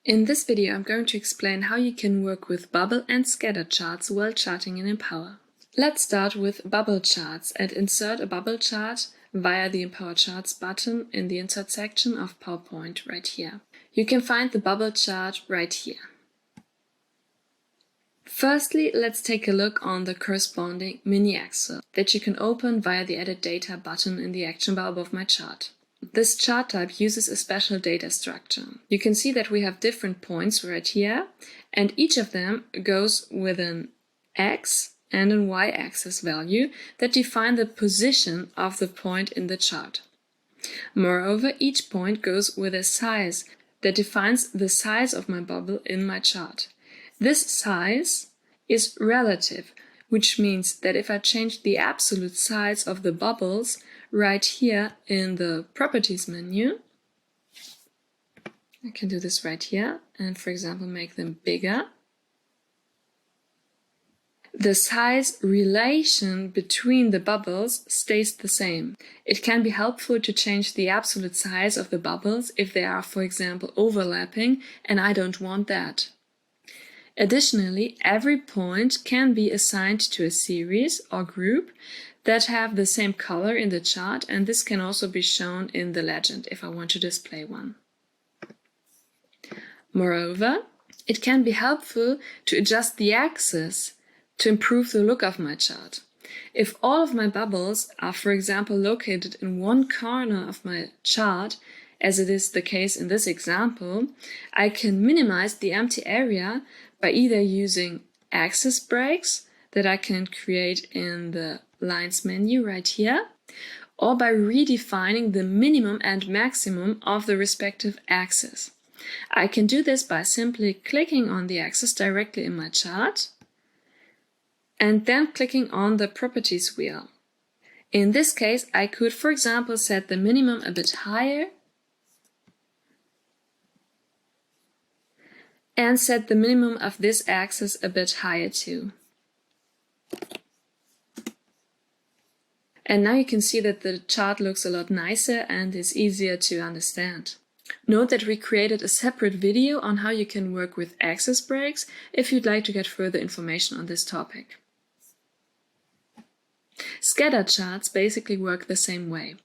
In this video, I'm going to explain how you can work with bubble and scatter charts while charting in Empower. Let's start with bubble charts and insert a bubble chart via the Empower Charts button in the Insert section of PowerPoint right here. You can find the bubble chart right here. Firstly, let's take a look on the corresponding mini Excel that you can open via the Edit Data button in the action bar above my chart. This chart type uses a special data structure. You can see that we have different points right here, and each of them goes with an X and a Y-axis value that define the position of the point in the chart. Moreover, each point goes with a size that defines the size of my bubble in my chart. This size is relative, which means that if I change the absolute size of the bubbles right here in the Properties menu, I can do this right here and, for example, make them bigger. The size relation between the bubbles stays the same. It can be helpful to change the absolute size of the bubbles if they are, for example, overlapping, and I don't want that. Additionally, every point can be assigned to a series or group that have the same color in the chart, and this can also be shown in the legend if I want to display one. Moreover, it can be helpful to adjust the axis to improve the look of my chart. If all of my bubbles are, for example, located in one corner of my chart, as it is the case in this example, I can minimize the empty area by either using axis breaks that I can create in the Lines menu right here, or by redefining the minimum and maximum of the respective axis. I can do this by simply clicking on the axis directly in my chart and then clicking on the Properties wheel. In this case, I could, for example, set the minimum a bit higher and set the minimum of this axis a bit higher too. And now you can see that the chart looks a lot nicer and is easier to understand. Note that we created a separate video on how you can work with axis breaks if you'd like to get further information on this topic. Scatter charts basically work the same way.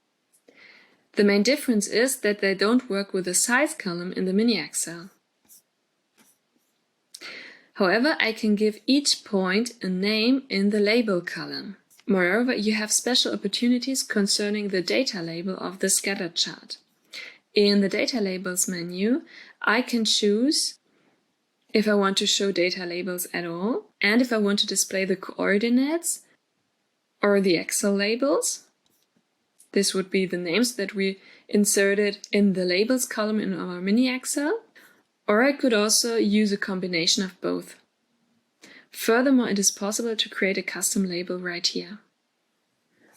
The main difference is that they don't work with the size column in the mini Excel. However, I can give each point a name in the label column. Moreover, you have special opportunities concerning the data label of the scatter chart. In the Data Labels menu, I can choose if I want to show data labels at all, and if I want to display the coordinates or the Excel labels. This would be the names that we inserted in the Labels column in our mini Excel, or I could also use a combination of both. Furthermore, it is possible to create a custom label right here.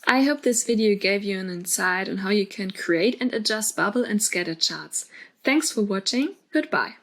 I hope this video gave you an insight on how you can create and adjust bubble and scatter charts. Thanks for watching. Goodbye.